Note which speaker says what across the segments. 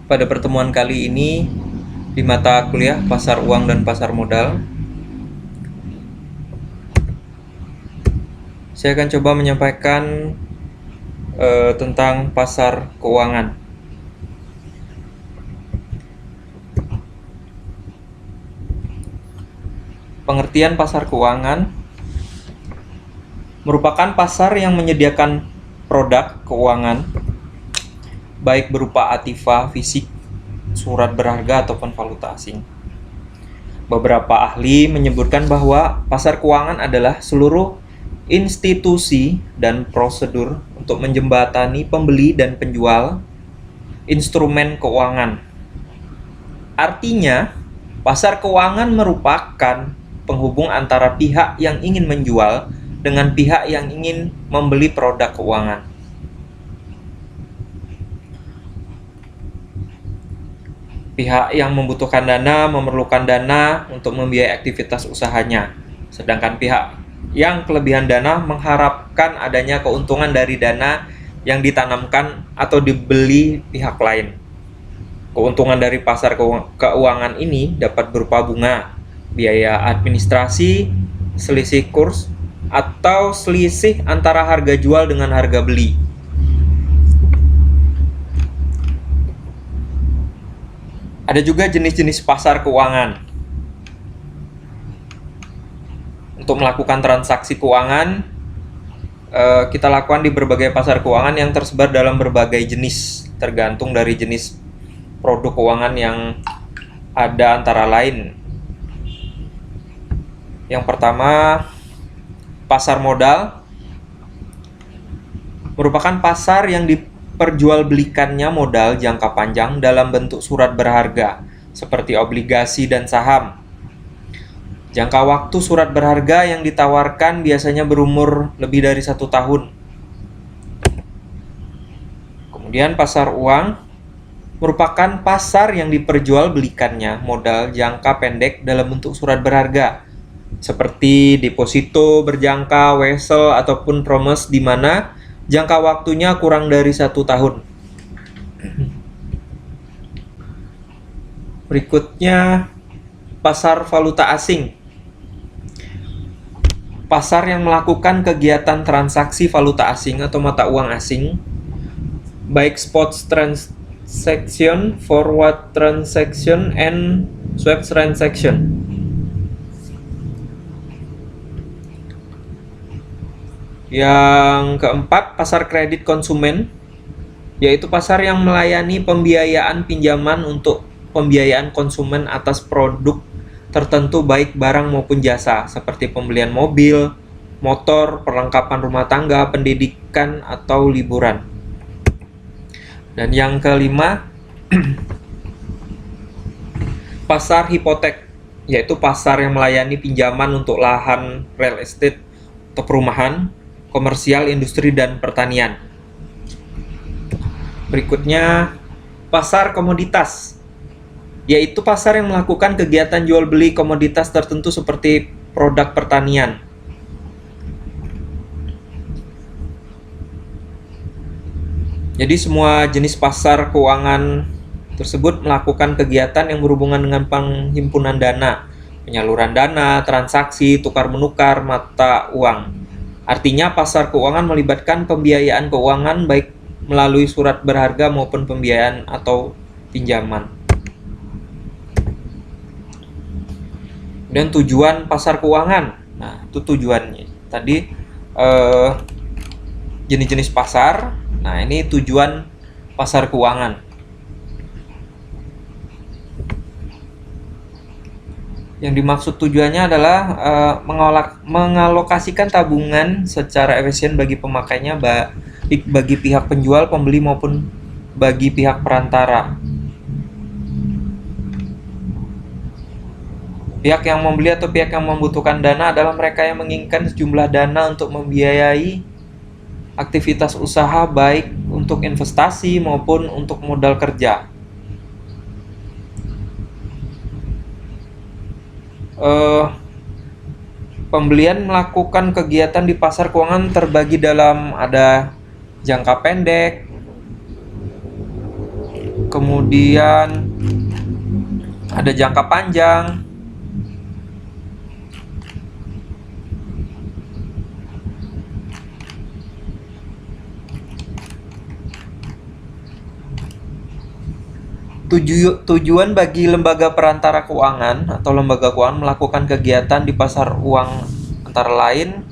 Speaker 1: Pada pertemuan kali ini di mata kuliah pasar uang dan pasar modal, saya akan coba menyampaikan tentang pasar keuangan. Pengertian pasar keuangan merupakan pasar yang menyediakan produk keuangan baik berupa aktiva fisik, surat berharga ataupun valuta asing. Beberapa ahli menyebutkan bahwa pasar keuangan adalah seluruh institusi dan prosedur untuk menjembatani pembeli dan penjual instrumen keuangan. Artinya, pasar keuangan merupakan penghubung antara pihak yang ingin menjual dengan pihak yang ingin membeli produk keuangan. Pihak yang membutuhkan dana memerlukan dana untuk membiayai aktivitas usahanya, sedangkan pihak yang kelebihan dana mengharapkan adanya keuntungan dari dana yang ditanamkan atau dibeli pihak lain. Keuntungan dari pasar keuangan ini dapat berupa bunga, biaya administrasi, selisih kurs, atau selisih antara harga jual dengan harga beli. Ada juga jenis-jenis pasar keuangan. Untuk melakukan transaksi keuangan, kita lakukan di berbagai pasar keuangan yang tersebar dalam berbagai jenis, tergantung dari jenis produk keuangan yang ada, antara lain. Yang pertama, pasar modal merupakan pasar yang diperjualbelikannya modal jangka panjang dalam bentuk surat berharga, seperti obligasi dan saham. Jangka waktu surat berharga yang ditawarkan biasanya berumur lebih dari 1 tahun. Kemudian pasar uang merupakan pasar yang diperjualbelikannya modal jangka pendek dalam bentuk surat berharga, seperti deposito berjangka, wesel, ataupun promise, di mana jangka waktunya kurang dari 1 tahun. Berikutnya, pasar valuta asing. Pasar yang melakukan kegiatan transaksi valuta asing atau mata uang asing, baik spot transaction, forward transaction, and swap transaction. Yang keempat, pasar kredit konsumen, yaitu pasar yang melayani pembiayaan pinjaman untuk pembiayaan konsumen atas produk tertentu baik barang maupun jasa, seperti pembelian mobil, motor, perlengkapan rumah tangga, pendidikan, atau liburan. Dan yang kelima, pasar hipotek, yaitu pasar yang melayani pinjaman untuk lahan real estate atau perumahan, komersial, industri, dan pertanian. Berikutnya, pasar komoditas, yaitu pasar yang melakukan kegiatan jual beli komoditas tertentu seperti produk pertanian. Jadi semua jenis pasar keuangan tersebut melakukan kegiatan yang berhubungan dengan penghimpunan dana, penyaluran dana, transaksi, tukar-menukar mata uang. Artinya pasar keuangan melibatkan pembiayaan keuangan baik melalui surat berharga maupun pembiayaan atau pinjaman. Dan tujuan pasar keuangan. Nah, itu tujuannya. Tadi jenis-jenis pasar. Nah, ini tujuan pasar keuangan. Yang dimaksud tujuannya adalah mengalokasikan tabungan secara efisien bagi pemakainya, baik bagi pihak penjual, pembeli, maupun bagi pihak perantara. Pihak yang membeli atau pihak yang membutuhkan dana adalah mereka yang menginginkan sejumlah dana untuk membiayai aktivitas usaha, baik untuk investasi maupun untuk modal kerja. Pembelian melakukan kegiatan di pasar keuangan terbagi dalam ada jangka pendek, Kemudian ada jangka panjang. Tujuan bagi lembaga perantara keuangan atau lembaga keuangan melakukan kegiatan di pasar uang antara lain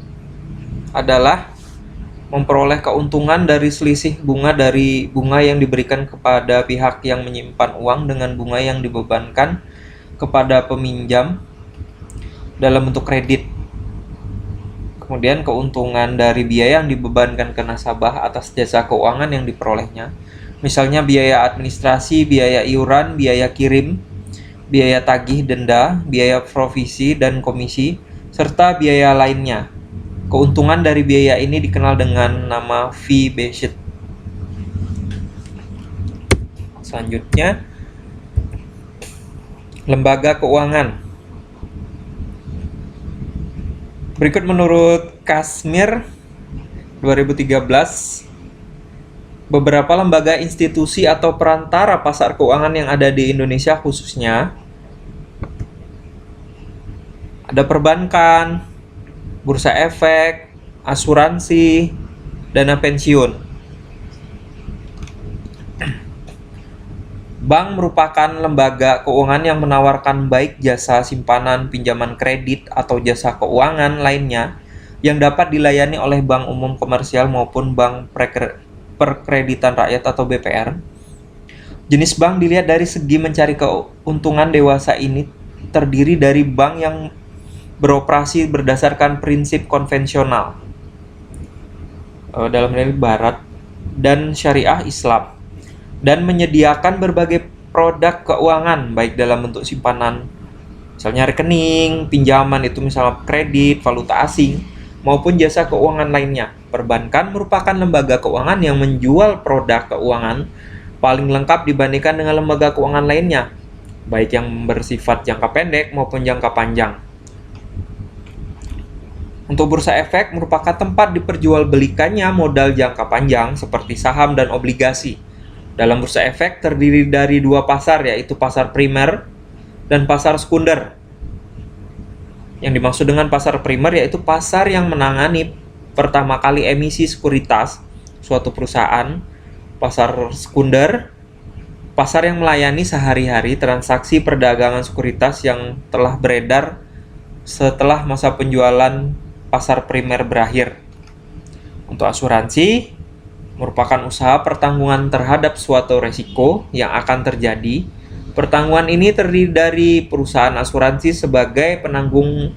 Speaker 1: adalah memperoleh keuntungan dari selisih bunga dari bunga yang diberikan kepada pihak yang menyimpan uang dengan bunga yang dibebankan kepada peminjam dalam bentuk kredit. Kemudian keuntungan dari biaya yang dibebankan ke nasabah atas jasa keuangan yang diperolehnya. Misalnya biaya administrasi, biaya iuran, biaya kirim, biaya tagih denda, biaya provisi dan komisi, serta biaya lainnya. Keuntungan dari biaya ini dikenal dengan nama fee-based. Selanjutnya, lembaga keuangan. Berikut menurut Kashmir 2013, beberapa lembaga institusi atau perantara pasar keuangan yang ada di Indonesia khususnya ada perbankan, bursa efek, asuransi, dana pensiun. Bank merupakan lembaga keuangan yang menawarkan baik jasa simpanan, pinjaman kredit, atau jasa keuangan lainnya yang dapat dilayani oleh bank umum komersial maupun bank perkreditan rakyat atau BPR. Jenis bank dilihat dari segi mencari keuntungan dewasa ini terdiri dari bank yang beroperasi berdasarkan prinsip konvensional dalam hal ini Barat dan syariah Islam dan menyediakan berbagai produk keuangan baik dalam bentuk simpanan misalnya rekening, pinjaman itu misalnya kredit, valuta asing maupun jasa keuangan lainnya. Perbankan merupakan lembaga keuangan yang menjual produk keuangan paling lengkap dibandingkan dengan lembaga keuangan lainnya, baik yang bersifat jangka pendek maupun jangka panjang. Untuk bursa efek merupakan tempat diperjualbelikannya modal jangka panjang seperti saham dan obligasi. Dalam bursa efek terdiri dari dua pasar, yaitu pasar primer dan pasar sekunder. Yang dimaksud dengan pasar primer yaitu pasar yang menangani pertama kali emisi sekuritas suatu perusahaan. Pasar sekunder, pasar yang melayani sehari-hari transaksi perdagangan sekuritas yang telah beredar setelah masa penjualan pasar primer berakhir. Untuk asuransi, merupakan usaha pertanggungan terhadap suatu resiko yang akan terjadi. Pertanggungan ini terdiri dari perusahaan asuransi sebagai penanggung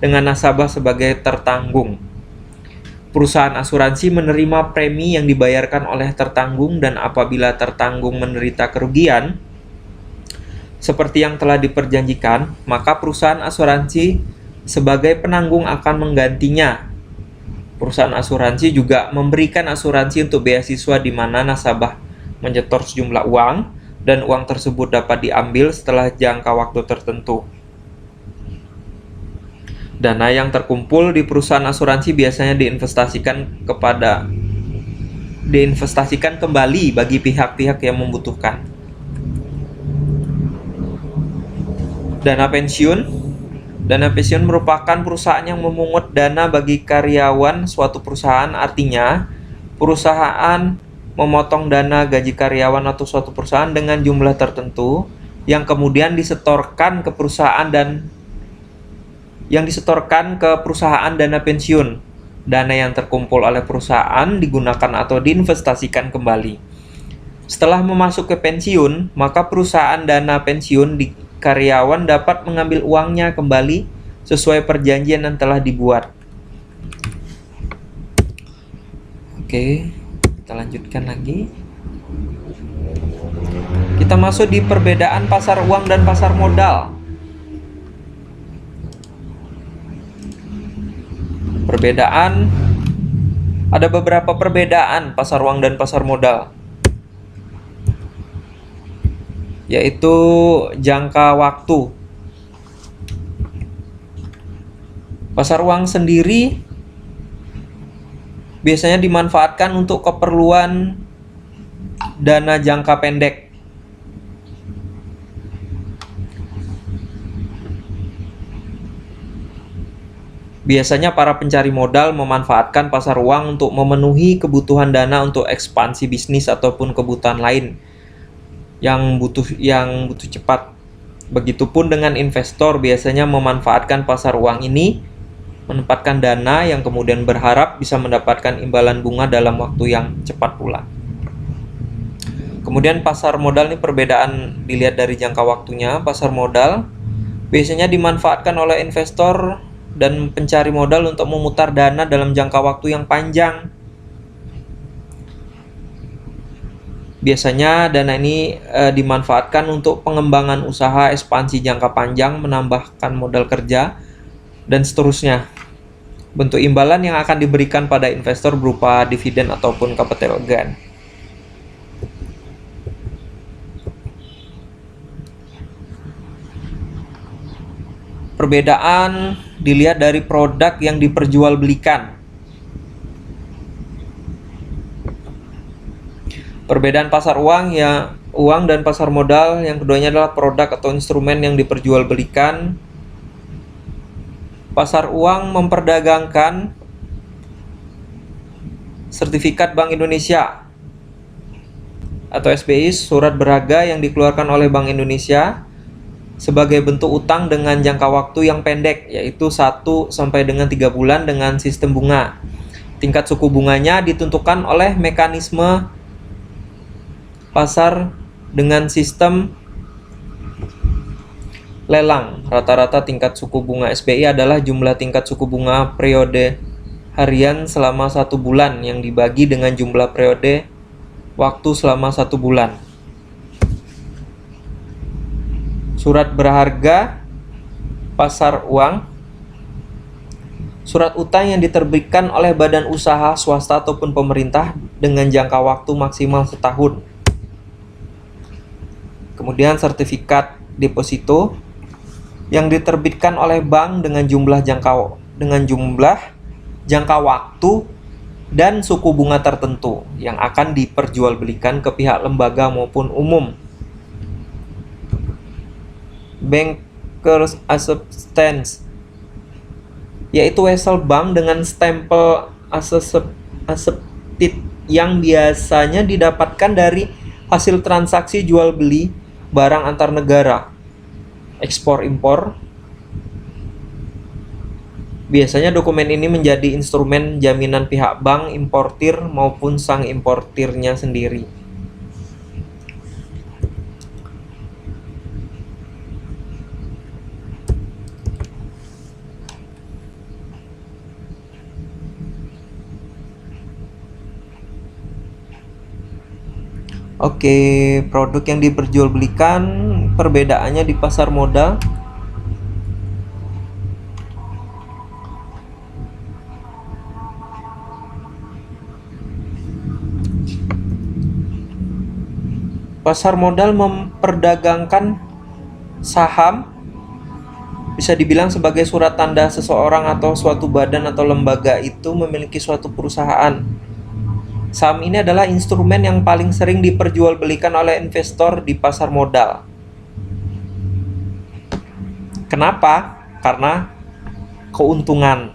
Speaker 1: dengan nasabah sebagai tertanggung. Perusahaan asuransi menerima premi yang dibayarkan oleh tertanggung dan apabila tertanggung menderita kerugian seperti yang telah diperjanjikan, maka perusahaan asuransi sebagai penanggung akan menggantinya. Perusahaan asuransi juga memberikan asuransi untuk beasiswa di mana nasabah menyetor sejumlah uang dan uang tersebut dapat diambil setelah jangka waktu tertentu. Dana yang terkumpul di perusahaan asuransi biasanya diinvestasikan kembali bagi pihak-pihak yang membutuhkan. Dana pensiun merupakan perusahaan yang memungut dana bagi karyawan suatu perusahaan. Artinya, perusahaan memotong dana gaji karyawan atau suatu perusahaan dengan jumlah tertentu yang kemudian disetorkan ke perusahaan dana pensiun. Dana yang terkumpul oleh perusahaan digunakan atau diinvestasikan kembali. Setelah memasuki pensiun, maka perusahaan dana pensiun di karyawan dapat mengambil uangnya kembali sesuai perjanjian yang telah dibuat. Oke, kita lanjutkan lagi. Kita masuk di perbedaan pasar uang dan pasar modal. Ada beberapa perbedaan pasar uang dan pasar modal, yaitu jangka waktu. Pasar uang sendiri biasanya dimanfaatkan untuk keperluan dana jangka pendek Biasanya para pencari modal memanfaatkan pasar uang untuk memenuhi kebutuhan dana untuk ekspansi bisnis ataupun kebutuhan lain yang butuh cepat. Begitupun dengan investor biasanya memanfaatkan pasar uang ini menempatkan dana yang kemudian berharap bisa mendapatkan imbalan bunga dalam waktu yang cepat pula. Kemudian pasar modal ini perbedaan dilihat dari jangka waktunya. Pasar modal biasanya dimanfaatkan oleh investor dan pencari modal untuk memutar dana dalam jangka waktu yang panjang. Biasanya dana ini dimanfaatkan untuk pengembangan usaha, ekspansi jangka panjang, menambahkan modal kerja, dan seterusnya. Bentuk imbalan yang akan diberikan pada investor berupa dividen ataupun capital gain. Perbedaan dilihat dari produk yang diperjualbelikan. Perbedaan pasar uang dan pasar modal yang keduanya adalah produk atau instrumen yang diperjualbelikan. Pasar uang memperdagangkan sertifikat Bank Indonesia atau SBI, surat berharga yang dikeluarkan oleh Bank Indonesia sebagai bentuk utang dengan jangka waktu yang pendek, yaitu 1 sampai dengan 3 bulan dengan sistem bunga. Tingkat suku bunganya ditentukan oleh mekanisme pasar dengan sistem lelang. Rata-rata tingkat suku bunga SBI adalah jumlah tingkat suku bunga periode harian selama 1 bulan yang dibagi dengan jumlah periode waktu selama 1 bulan. Surat berharga pasar uang, surat utang yang diterbitkan oleh badan usaha swasta ataupun pemerintah dengan jangka waktu maksimal setahun. Kemudian sertifikat deposito yang diterbitkan oleh bank dengan jumlah jangka waktu dan suku bunga tertentu yang akan diperjualbelikan ke pihak lembaga maupun umum. Bankers Acceptance, yaitu wesel bank dengan stempel accepted yang biasanya didapatkan dari hasil transaksi jual beli barang antar negara, ekspor impor. Biasanya dokumen ini menjadi instrumen jaminan pihak bank importir maupun sang importirnya sendiri. Oke, produk yang diperjualbelikan perbedaannya di pasar modal. Pasar modal memperdagangkan saham, bisa dibilang sebagai surat tanda seseorang atau suatu badan atau lembaga itu memiliki suatu perusahaan. Saham ini adalah instrumen yang paling sering diperjualbelikan oleh investor di pasar modal. Kenapa? Karena keuntungan.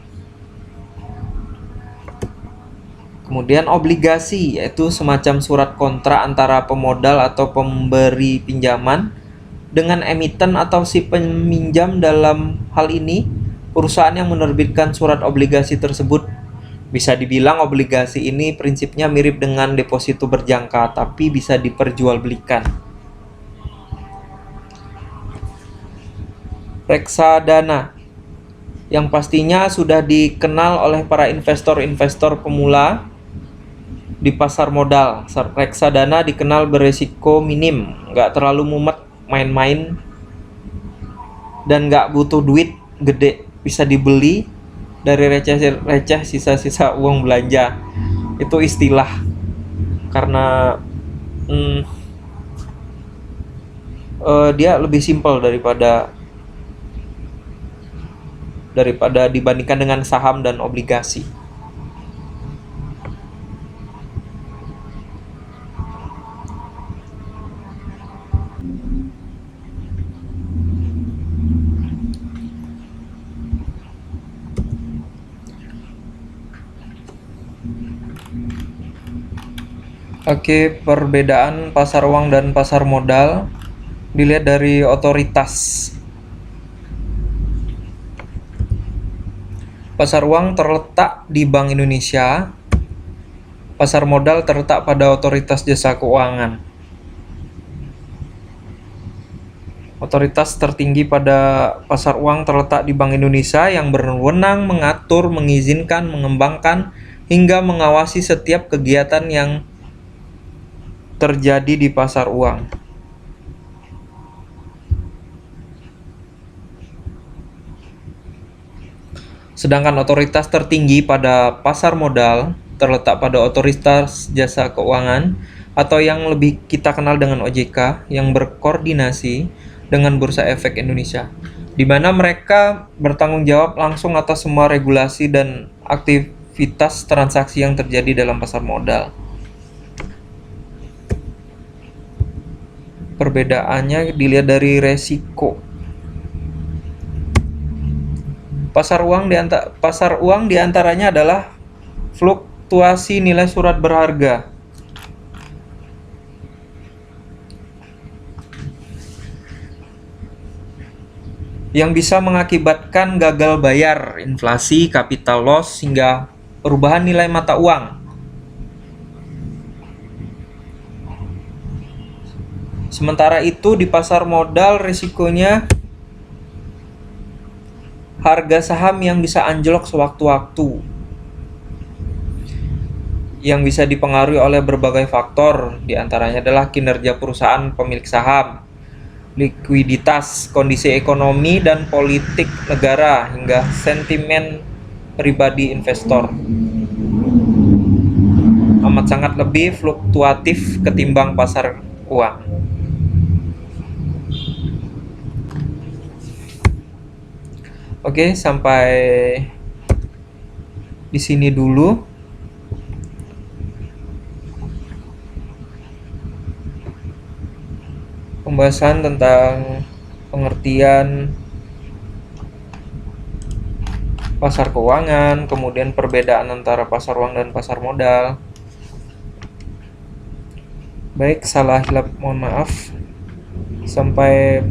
Speaker 1: Kemudian obligasi, yaitu semacam surat kontrak antara pemodal atau pemberi pinjaman dengan emiten atau si peminjam. Dalam hal ini, perusahaan yang menerbitkan surat obligasi tersebut. Bisa dibilang obligasi ini prinsipnya mirip dengan deposito berjangka, tapi bisa diperjualbelikan. Reksadana, yang pastinya sudah dikenal oleh para investor-investor pemula di pasar modal. Reksadana dikenal beresiko minim, nggak terlalu mumet main-main, dan nggak butuh duit gede, bisa dibeli dari receh sisa-sisa uang belanja. Itu istilah karena dia lebih simpel daripada dibandingkan dengan saham dan obligasi. Oke, perbedaan pasar uang dan pasar modal dilihat dari otoritas. Pasar uang terletak di Bank Indonesia. Pasar modal terletak pada otoritas jasa keuangan. Otoritas tertinggi pada pasar uang terletak di Bank Indonesia yang berwenang mengatur, mengizinkan, mengembangkan, hingga mengawasi setiap kegiatan yang terjadi di pasar uang. Sedangkan otoritas tertinggi pada pasar modal terletak pada otoritas jasa keuangan atau yang lebih kita kenal dengan OJK yang berkoordinasi dengan Bursa Efek Indonesia, di mana mereka bertanggung jawab langsung atas semua regulasi dan aktivitas transaksi yang terjadi dalam pasar modal. Perbedaannya dilihat dari resiko. Pasar uang diantaranya adalah fluktuasi nilai surat berharga, yang bisa mengakibatkan gagal bayar, inflasi, capital loss, hingga perubahan nilai mata uang. Sementara itu di pasar modal risikonya harga saham yang bisa anjlok sewaktu-waktu, yang bisa dipengaruhi oleh berbagai faktor, diantaranya adalah kinerja perusahaan pemilik saham, likuiditas, kondisi ekonomi dan politik negara, hingga sentimen pribadi investor. Amat sangat lebih fluktuatif ketimbang pasar uang. Oke, sampai di sini dulu. Pembahasan tentang pengertian pasar keuangan, kemudian perbedaan antara pasar uang dan pasar modal. Baik, salah hilap mohon maaf. Sampai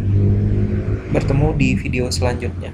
Speaker 1: bertemu di video selanjutnya.